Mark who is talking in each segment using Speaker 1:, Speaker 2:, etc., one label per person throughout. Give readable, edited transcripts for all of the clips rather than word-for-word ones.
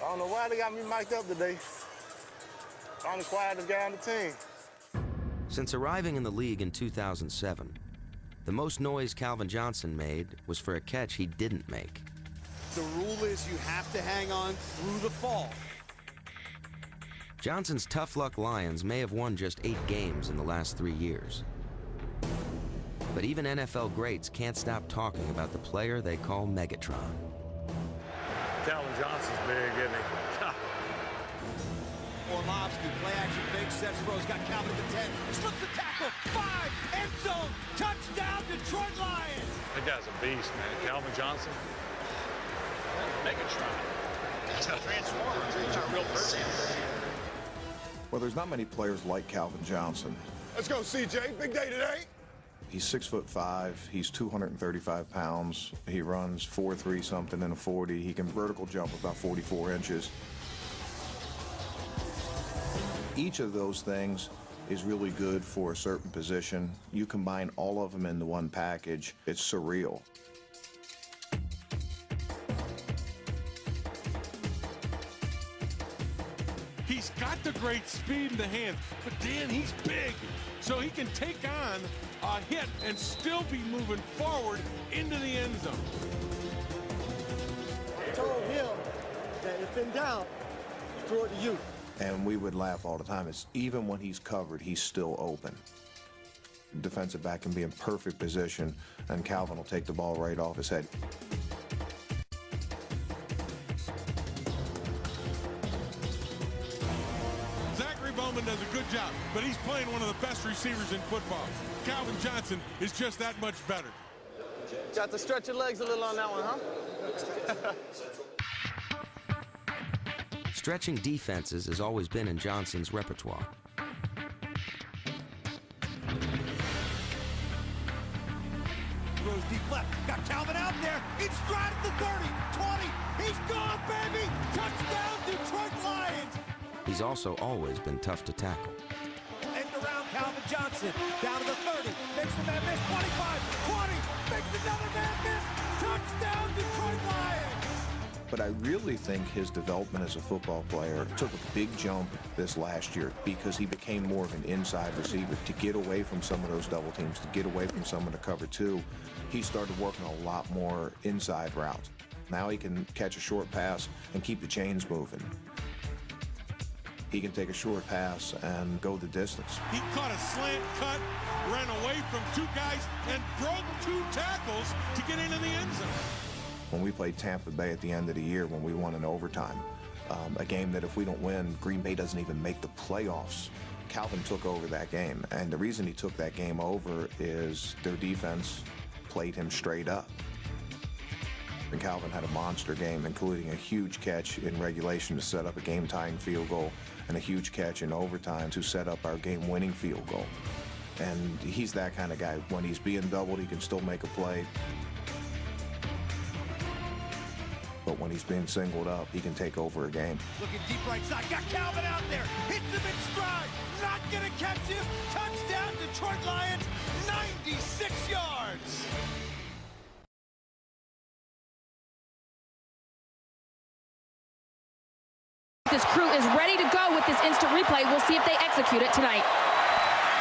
Speaker 1: I don't know why they got me mic'd up today. I'm the quietest guy on the team.
Speaker 2: Since arriving in the league in 2007, the most noise Calvin Johnson made was for a catch he didn't make.
Speaker 3: The rule is you have to hang on through the fall.
Speaker 2: Johnson's tough luck Lions may have won just 8 games in the last 3 years. But even NFL greats can't stop talking about the player they call Megatron.
Speaker 1: Calvin Johnson's big, isn't he?
Speaker 3: Orlovsky, play action fake, steps, throws, got Calvin at the 10, slips the tackle, 5, end zone, touchdown, Detroit Lions!
Speaker 4: That guy's a beast, man. Calvin Johnson. Megatron. He's a transformer. He's a real person.
Speaker 5: Well, there's not many players like Calvin Johnson.
Speaker 1: Let's go, CJ. Big day today.
Speaker 5: He's 6'5", he's 235 pounds. He runs 4.3 something in a 40. He can vertical jump about 44 inches. Each of those things is really good for a certain position. You combine all of them into one package, it's surreal.
Speaker 6: He's got the great speed in the hands, but Dan, he's big, so he can take on a hit and still be moving forward into the end zone.
Speaker 7: I told him that if in doubt, throw it to you.
Speaker 5: And we would laugh all the time. It's even when he's covered, he's still open. Defensive back can be in perfect position, and Calvin will take the ball right off his head.
Speaker 6: Zachary Bowman does a good job, but he's playing one of the best receivers in football. Calvin Johnson is just that much better.
Speaker 1: Got to stretch your legs a little on that one, huh?
Speaker 2: Stretching defenses has always been in Johnson's repertoire.
Speaker 3: Throws deep left, got Calvin out there, he's stride at the 30, 20, he's gone, baby! Touchdown, Detroit Lions!
Speaker 2: He's also always been tough to tackle.
Speaker 3: End around Calvin Johnson, down to the 30, makes the man miss, 25, 20, makes another man miss, touchdown, Detroit Lions!
Speaker 5: But I really think his development as a football player took a big jump this last year because he became more of an inside receiver to get away from some of those double teams, to get away from some of the cover 2. He started working a lot more inside routes. Now he can catch a short pass and keep the chains moving. He can take a short pass and go the distance.
Speaker 6: He caught a slant cut, ran away from 2 guys, and broke 2 tackles to get into the end zone.
Speaker 5: When we played Tampa Bay at the end of the year, when we won in overtime, a game that if we don't win, Green Bay doesn't even make the playoffs. Calvin took over that game, and the reason he took that game over is their defense played him straight up. And Calvin had a monster game, including a huge catch in regulation to set up a game-tying field goal and a huge catch in overtime to set up our game-winning field goal. And he's that kind of guy. When he's being doubled, he can still make a play. But when he's being singled up, he can take over a game.
Speaker 3: Looking deep right side, got Calvin out there, hits him in stride, not gonna catch him, touchdown Detroit Lions, 96 yards!
Speaker 8: This crew is ready to go with this instant replay. We'll see if they execute it tonight.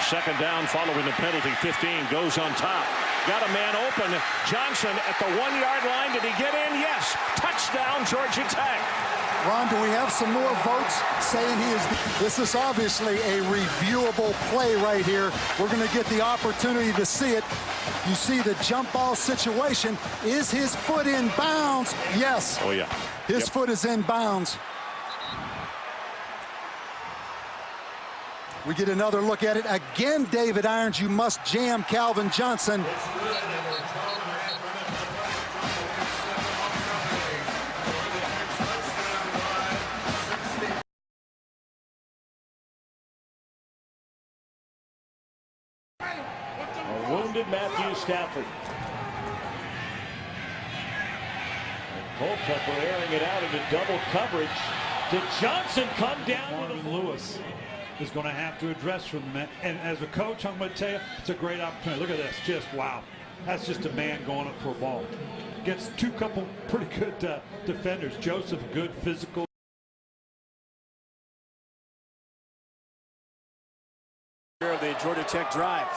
Speaker 9: Second down following the penalty. 15 goes on top. Got a man open. Johnson at the 1-yard line. Did he get in? Yes. Touchdown, Georgia Tech.
Speaker 10: Ron, do we have some more votes saying he is? This is obviously a reviewable play right here. We're going to get the opportunity to see it. You see the jump ball situation. Is his foot in bounds? Yes.
Speaker 9: Oh, yeah.
Speaker 10: His foot is in bounds. We get another look at it. Again, David Irons, you must jam Calvin Johnson.
Speaker 9: A wounded Matthew Stafford. And Culpepper airing it out into double coverage. Did Johnson come down with
Speaker 11: Marvin Lewis is going to have to address from the man. And as a coach, I'm going to tell you, it's a great opportunity. Look at this, just wow. That's just a man going up for a ball. Gets 2 couple pretty good defenders. Joseph, good physical.
Speaker 12: Here the Georgia Tech drive.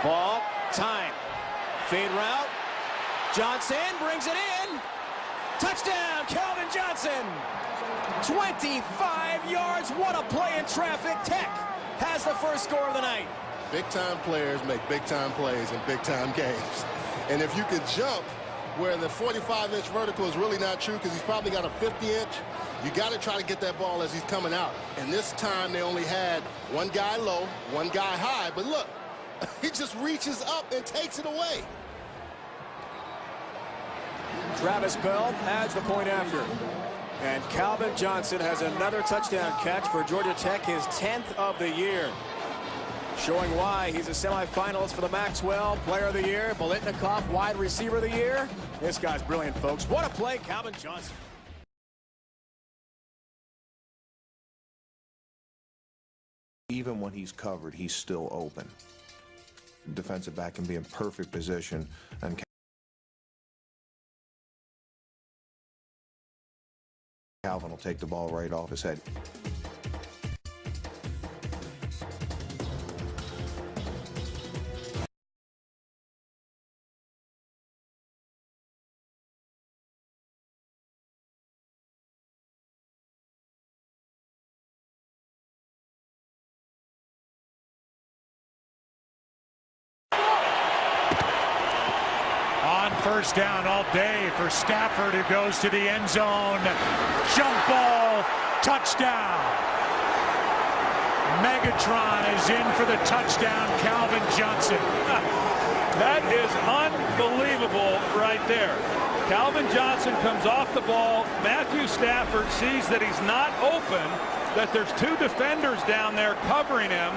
Speaker 12: Ball, time. Fade route. Johnson brings it in. Touchdown, Calvin Johnson. 25 yards. What a play in traffic. Tech has the first score of the night.
Speaker 13: Big-time players make big-time plays in big-time games. And if you could jump where the 45-inch vertical is really not true because he's probably got a 50-inch, you got to try to get that ball as he's coming out. And this time they only had one guy low, one guy high. But look, he just reaches up and takes it away.
Speaker 12: Travis Bell adds the point after. And Calvin Johnson has another touchdown catch for Georgia Tech, his 10th of the year. Showing why he's a semifinalist for the Maxwell Player of the Year, Biletnikoff Wide Receiver of the Year. This guy's brilliant, folks. What a play, Calvin Johnson.
Speaker 5: Even when he's covered, he's still open. Defensive back can be in perfect position, and Calvin will take the ball right off his head.
Speaker 14: First down all day for Stafford, who goes to the end zone. Jump ball, touchdown. Megatron is in for the touchdown, Calvin Johnson.
Speaker 15: That is unbelievable right there. Calvin Johnson comes off the ball. Matthew Stafford sees that he's not open, that there's two defenders down there covering him,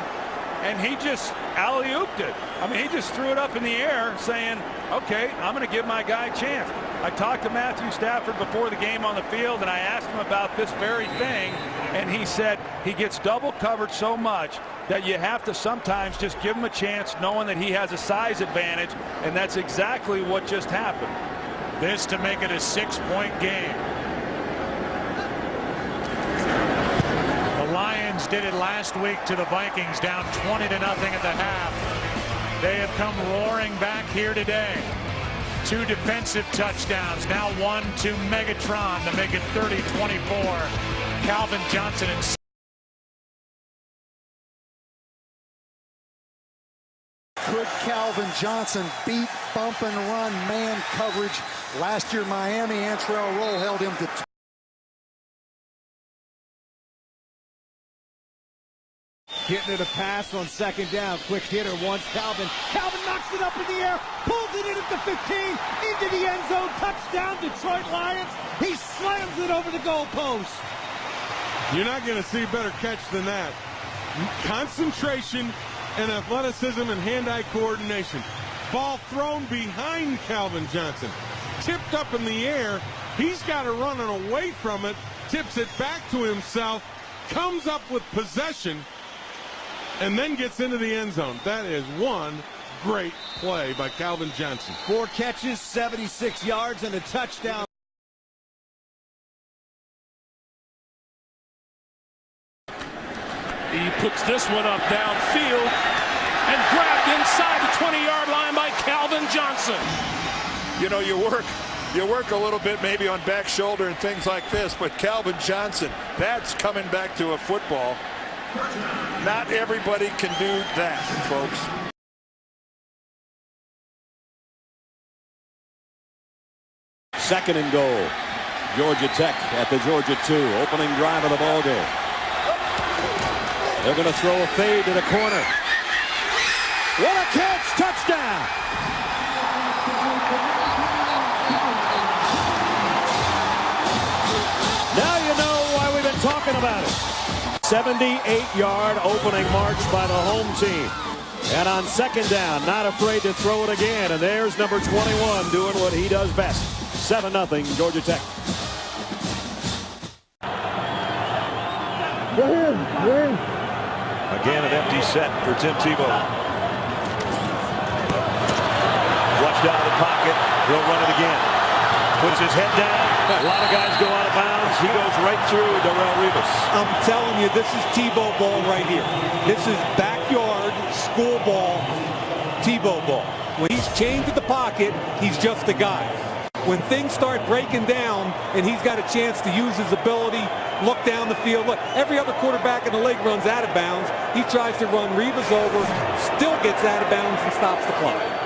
Speaker 15: and he just alley-ooped it. I mean, he just threw it up in the air saying, okay, I'm going to give my guy a chance. I talked to Matthew Stafford before the game on the field, and I asked him about this very thing, and he said he gets double covered so much that you have to sometimes just give him a chance knowing that he has a size advantage, and that's exactly what just happened.
Speaker 14: This to make it a 6-point game. The Lions did it last week to the Vikings, down 20-0 at the half. They have come roaring back here today. 2 defensive touchdowns, now 1 to Megatron to make it 30-24. Calvin Johnson and
Speaker 10: Could Calvin Johnson beat bump and run man coverage? Last year, Miami, Antrell Roll held him to
Speaker 3: Getting it a pass on second down. Quick hitter wants Calvin. Calvin knocks it up in the air, pulls it in at the 15, into the end zone. Touchdown, Detroit Lions. He slams it over the goalpost.
Speaker 6: You're not going to see a better catch than that. Concentration and athleticism and hand-eye coordination. Ball thrown behind Calvin Johnson. Tipped up in the air. He's got to run away from it. Tips it back to himself. Comes up with possession. And then gets into the end zone. That is one great play by Calvin Johnson.
Speaker 3: 4 catches, 76 yards, and a touchdown.
Speaker 9: He puts this one up downfield and grabbed inside the 20-yard line by Calvin Johnson.
Speaker 16: You know, you work a little bit maybe on back shoulder and things like this, but Calvin Johnson, that's coming back to a football. Not everybody can do that, folks.
Speaker 9: Second and goal. Georgia Tech at the Georgia 2. Opening drive of the ball game. They're going to throw a fade to the corner. What a catch! Touchdown! Now you know why we've been talking about it. 78-yard opening march by the home team. And on second down, not afraid to throw it again. And there's number 21 doing what he does best. 7-0 Georgia Tech. Again, an empty set for Tim Tebow. Flushed out of the pocket. He'll run it again. Puts his head down. A lot of guys go out of bounds. He goes right through Darrelle Revis.
Speaker 3: I'm telling you, this is Tebow ball right here. This is backyard school ball, Tebow ball. When he's chained to the pocket, he's just a guy. When things start breaking down and he's got a chance to use his ability, look down the field. Look, every other quarterback in the league runs out of bounds. He tries to run Revis over, still gets out of bounds and stops the clock.